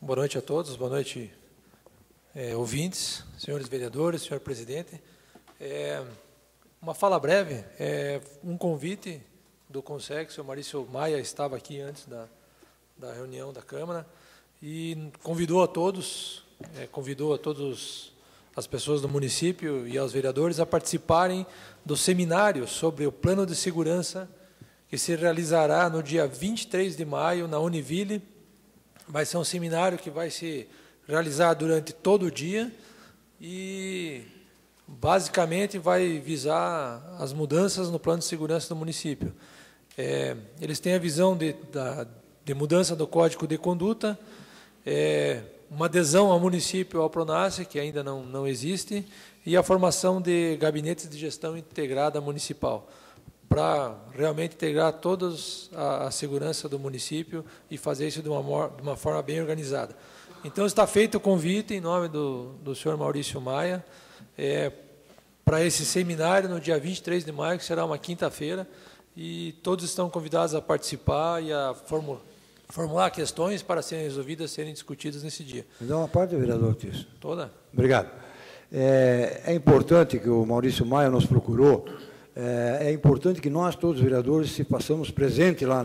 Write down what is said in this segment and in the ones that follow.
Boa noite a todos, boa noite, ouvintes, senhores vereadores, senhor presidente. Uma fala breve, um convite do CONSEC, o senhor Maurício Maia estava aqui antes da reunião da Câmara e convidou a todas as pessoas do município e aos vereadores a participarem do seminário sobre o plano de segurança que se realizará no dia 23 de maio na Univille. Vai ser um seminário que vai se realizar durante todo o dia e, basicamente, vai visar as mudanças no plano de segurança do município. Eles têm a visão de mudança do Código de Conduta, uma adesão ao município, ao PRONASSE, que ainda não existe, e a formação de gabinetes de gestão integrada municipal, para realmente integrar toda a segurança do município e fazer isso de uma forma bem organizada. Então, está feito o convite, em nome do senhor Maurício Maia, para esse seminário no dia 23 de maio, que será uma quinta-feira, e todos estão convidados a participar e a formular questões para serem resolvidas, serem discutidas nesse dia. Me dá uma parte, vereador Tício. Toda. Obrigado. É importante que o Maurício Maia nos procurou. É importante que nós, todos os vereadores, se façamos presente lá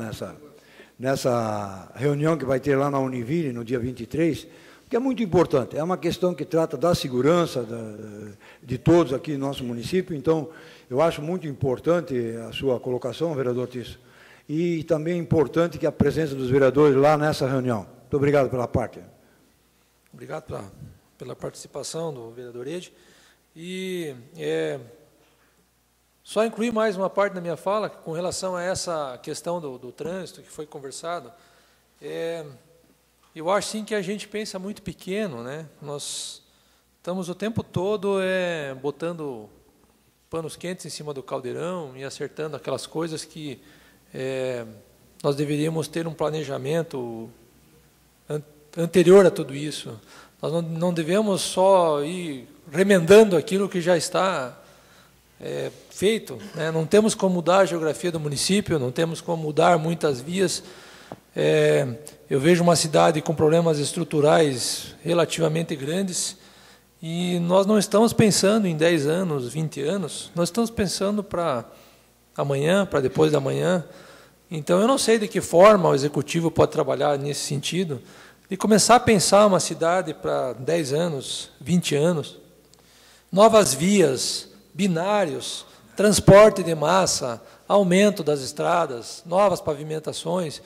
nessa reunião que vai ter lá na Univille, no dia 23, porque é muito importante. É uma questão que trata da segurança de todos aqui no nosso município. Então, eu acho muito importante a sua colocação, vereador Tício, e também é importante que a presença dos vereadores lá nessa reunião. Muito obrigado pela parte. Obrigado pela participação do vereador Ede. E só incluir mais uma parte da minha fala, com relação a essa questão do trânsito que foi conversado. Eu acho, sim, que a gente pensa muito pequeno, né? Nós estamos o tempo todo botando panos quentes em cima do caldeirão e acertando aquelas coisas que nós deveríamos ter um planejamento anterior a tudo isso. Nós não devemos só ir remendando aquilo que já está feito, né? Não temos como mudar a geografia do município, não temos como mudar muitas vias. Eu vejo uma cidade com problemas estruturais relativamente grandes e nós não estamos pensando em 10 anos, 20 anos, nós estamos pensando para amanhã, para depois da manhã. Então, eu não sei de que forma o Executivo pode trabalhar nesse sentido, de começar a pensar uma cidade para 10 anos, 20 anos, novas vias, binários, transporte de massa, aumento das estradas, novas pavimentações.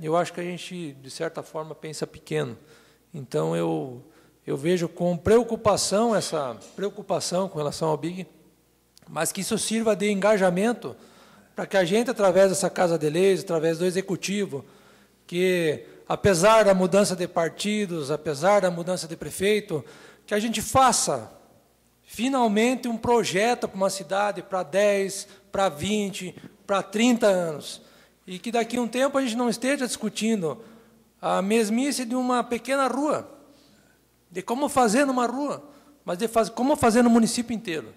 Eu acho que a gente, de certa forma, pensa pequeno. Então, eu vejo com preocupação essa preocupação com relação ao BIG, mas que isso sirva de engajamento para que a gente, através dessa Casa de Leis, através do Executivo, que, apesar da mudança de partidos, apesar da mudança de prefeito, que a gente faça finalmente um projeto para uma cidade para 10, para 20, para 30 anos. E que daqui a um tempo a gente não esteja discutindo a mesmice de uma pequena rua, de como fazer numa rua, mas de como fazer no município inteiro.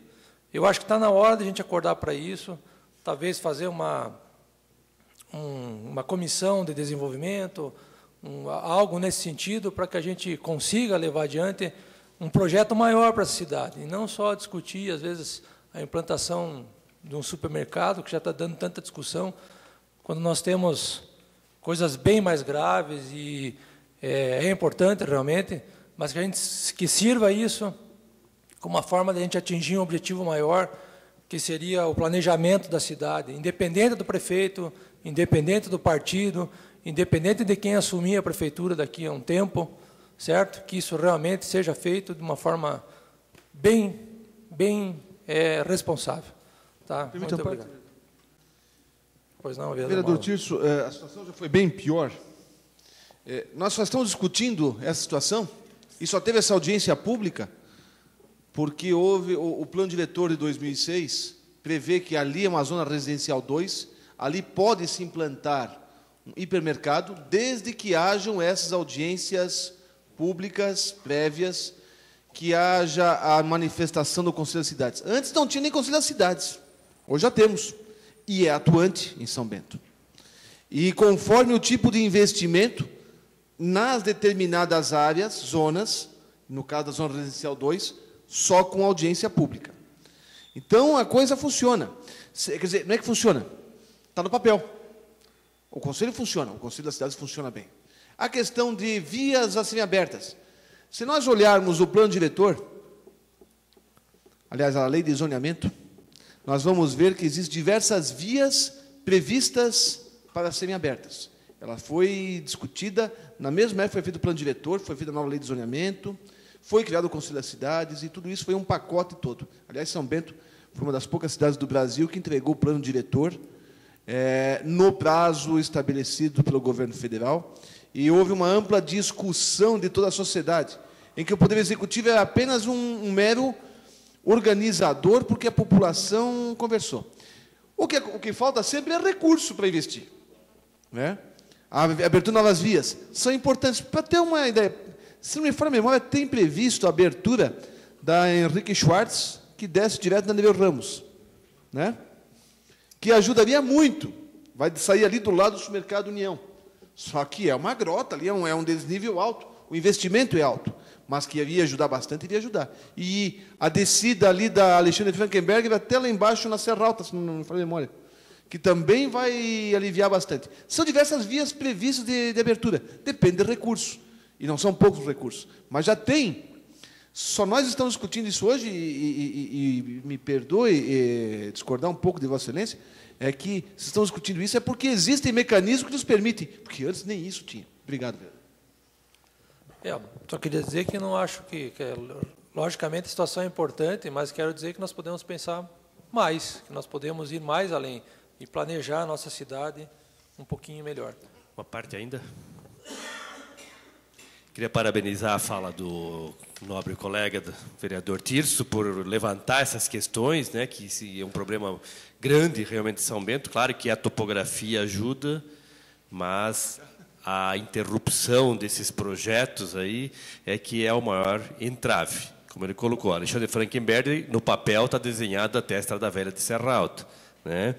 Eu acho que está na hora de a gente acordar para isso, talvez fazer uma comissão de desenvolvimento, algo nesse sentido, para que a gente consiga levar adiante um projeto maior para a cidade, e não só discutir, às vezes, a implantação de um supermercado, que já está dando tanta discussão, quando nós temos coisas bem mais graves, e é importante realmente, mas que sirva isso como uma forma de a gente atingir um objetivo maior, que seria o planejamento da cidade, independente do prefeito, independente do partido, independente de quem assumir a prefeitura daqui a um tempo, certo? Que isso realmente seja feito de uma forma bem responsável. Tá? Muito obrigado. Pois não, vereador Tirso, a situação já foi bem pior. Nós só estamos discutindo essa situação e só teve essa audiência pública porque houve o plano diretor de 2006, prevê que ali é uma zona residencial 2, ali pode se implantar um hipermercado, desde que hajam essas audiências públicas prévias, que haja a manifestação do Conselho das Cidades. Antes não tinha nem Conselho das Cidades, hoje já temos, e é atuante em São Bento. E conforme o tipo de investimento, nas determinadas áreas, zonas, no caso da zona residencial 2, só com audiência pública. Então, a coisa funciona. Quer dizer, não é que funciona, está no papel. O Conselho funciona, o Conselho das Cidades funciona bem. A questão de vias a serem abertas. Se nós olharmos o plano diretor, aliás, a lei de zoneamento, nós vamos ver que existem diversas vias previstas para serem abertas. Ela foi discutida, na mesma época foi feito o plano diretor, foi feita a nova lei de zoneamento, foi criado o Conselho das Cidades, e tudo isso foi um pacote todo. Aliás, São Bento foi uma das poucas cidades do Brasil que entregou o plano diretor no prazo estabelecido pelo governo federal, e houve uma ampla discussão de toda a sociedade, em que o Poder Executivo era apenas um mero organizador, porque a população conversou. O que falta sempre é recurso para investir. Né? A abertura de novas vias são importantes. Para ter uma ideia, se não me falha a memória, tem previsto a abertura da Henrique Schwartz, que desce direto na Nereu Ramos, né? Que ajudaria muito. Vai sair ali do lado do supermercado União. Só que é uma grota, ali é um desnível alto, o investimento é alto, mas que iria ajudar bastante, iria ajudar. E a descida ali da Alexandre Frankenberg vai até lá embaixo na Serra Alta, se não me falha a memória, que também vai aliviar bastante. São diversas vias previstas de abertura, depende de recursos, e não são poucos recursos, mas já tem. Só nós estamos discutindo isso hoje, e me perdoe discordar um pouco de Vossa Excelência, é que se estamos discutindo isso é porque existem mecanismos que nos permitem, porque antes nem isso tinha. Obrigado, vereador. Só queria dizer que não acho que logicamente a situação é importante, mas quero dizer que nós podemos pensar mais, que nós podemos ir mais além e planejar a nossa cidade um pouquinho melhor. Uma parte ainda. Queria parabenizar a fala do nobre colega, do vereador Tirso, por levantar essas questões, né, que é um problema grande realmente de São Bento. Claro que a topografia ajuda, mas a interrupção desses projetos aí é que é o maior entrave. Como ele colocou, Alexandre Frankenberg, no papel, está desenhado até a Estrada Velha de Serra Alta, né?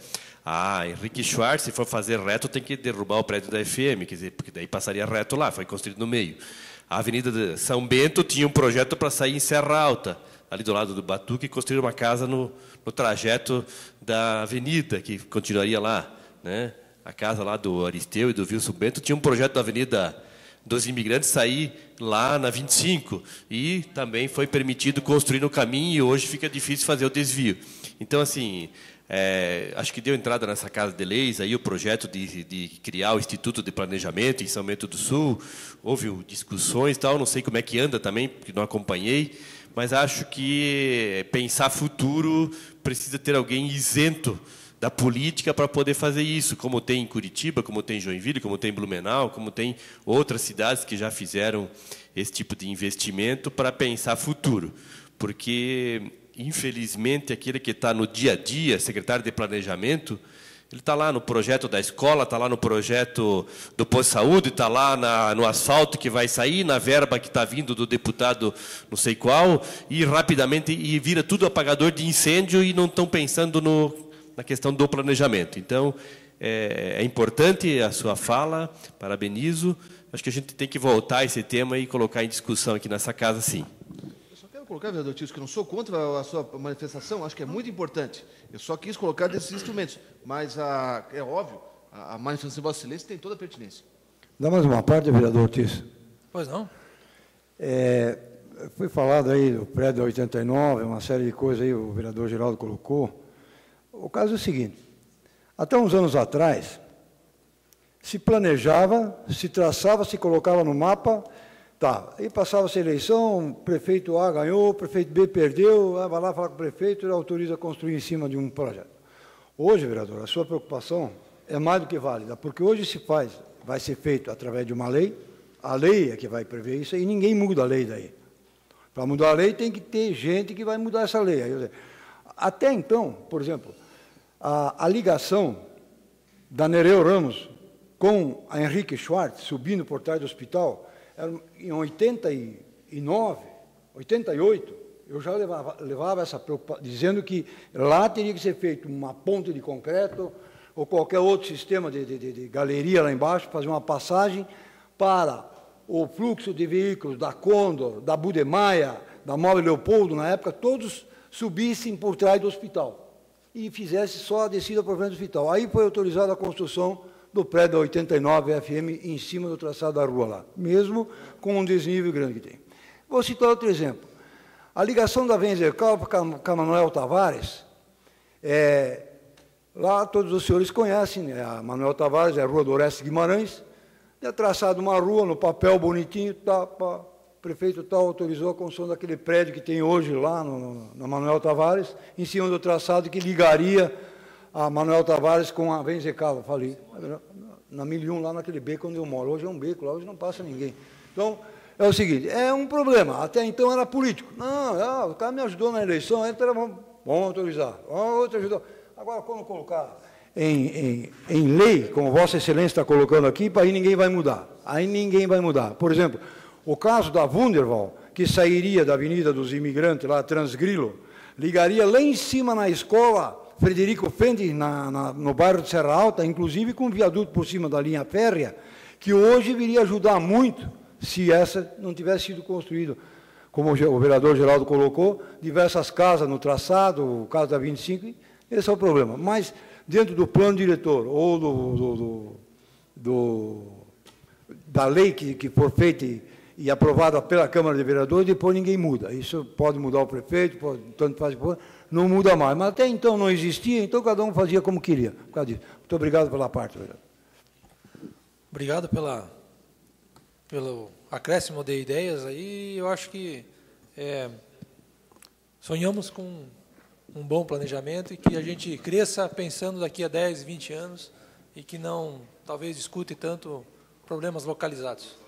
Henrique Schwartz, se for fazer reto, tem que derrubar o prédio da FM, quer dizer, porque daí passaria reto lá, foi construído no meio. A Avenida de São Bento tinha um projeto para sair em Serra Alta, ali do lado do Batuque, e construir uma casa no trajeto da avenida, que continuaria lá, né? A casa lá do Aristeu e do Wilson Bento tinha um projeto da Avenida dos Imigrantes sair lá na 25, e também foi permitido construir no caminho, e hoje fica difícil fazer o desvio. Então, assim, acho que deu entrada nessa Casa de Leis aí o projeto de criar o Instituto de Planejamento em São Bento do Sul. Houve discussões e tal, não sei como é que anda também, porque não acompanhei, mas acho que pensar futuro precisa ter alguém isento da política para poder fazer isso, como tem em Curitiba, como tem em Joinville, como tem em Blumenau, como tem outras cidades que já fizeram esse tipo de investimento para pensar futuro. Porque, infelizmente, aquele que está no dia a dia, secretário de planejamento, ele está lá no projeto da escola, está lá no projeto do posto de saúde, está lá no asfalto que vai sair, na verba que está vindo do deputado não sei qual, e rapidamente vira tudo apagador de incêndio e não estão pensando na questão do planejamento. Então, é importante a sua fala, parabenizo. Acho que a gente tem que voltar a esse tema e colocar em discussão aqui nessa casa, sim. Eu só quero colocar, vereador Tirso, que eu não sou contra a sua manifestação, acho que é muito importante. Eu só quis colocar desses instrumentos, mas é óbvio, a manifestação de Vossa Excelência tem toda a pertinência. Dá mais uma parte, vereador Tirso. Pois não? Foi falado aí do prédio 89, uma série de coisas aí, o vereador Geraldo colocou. O caso é o seguinte, até uns anos atrás, se planejava, se traçava, se colocava no mapa, tá, aí passava-se a eleição, prefeito A ganhou, prefeito B perdeu, vai lá falar com o prefeito, ele autoriza a construir em cima de um projeto. Hoje, vereador, a sua preocupação é mais do que válida, porque hoje vai ser feito através de uma lei, a lei é que vai prever isso, e ninguém muda a lei daí. Para mudar a lei tem que ter gente que vai mudar essa lei. Até então, por exemplo, a ligação da Nereu Ramos com a Henrique Schwartz, subindo por trás do hospital, em 89, 88, eu já levava essa preocupação, dizendo que lá teria que ser feito uma ponte de concreto ou qualquer outro sistema de galeria lá embaixo, fazer uma passagem para o fluxo de veículos da Condor, da Budemaia, da Móvel Leopoldo, na época, todos subissem por trás do hospital e fizesse só a descida por frente do hospital. Aí foi autorizada a construção do prédio da 89 FM em cima do traçado da rua lá, mesmo com um desnível grande que tem. Vou citar outro exemplo. A ligação da Venzecal com a Manuel Tavares, lá todos os senhores conhecem, né? A Manuel Tavares é a Rua do Orestes Guimarães, é traçado uma rua no papel bonitinho, o prefeito tal autorizou a construção daquele prédio que tem hoje lá na Manuel Tavares, em cima do traçado que ligaria a Manuel Tavares com a Venzecal, falei, na 1001, lá naquele beco onde eu moro. Hoje é um beco, lá hoje não passa ninguém. Então, é o seguinte, é um problema, até então era político. Não, o cara me ajudou na eleição, então vamos autorizar, outro ajudou. Agora, quando colocar em lei, como Vossa Excelência está colocando aqui, aí ninguém vai mudar. Aí ninguém vai mudar. Por exemplo, o caso da Wunderwall, que sairia da Avenida dos Imigrantes, lá, Transgrilo, ligaria lá em cima na escola Frederico Fendi, no bairro de Serra Alta, inclusive com um viaduto por cima da linha férrea, que hoje viria ajudar muito se essa não tivesse sido construída. Como o vereador Geraldo colocou, diversas casas no traçado, o caso da 25, esse é o problema. Mas, dentro do plano diretor ou da lei que for feita e aprovada pela Câmara de Vereadores, depois ninguém muda. Isso pode mudar o prefeito, tanto faz, não muda mais. Mas até então não existia, então cada um fazia como queria. Por causa disso. Muito obrigado pela parte, vereador. Obrigado pelo acréscimo de ideias aí. Eu acho que sonhamos com um bom planejamento e que a gente cresça pensando daqui a 10, 20 anos e que não, talvez, discute tanto problemas localizados.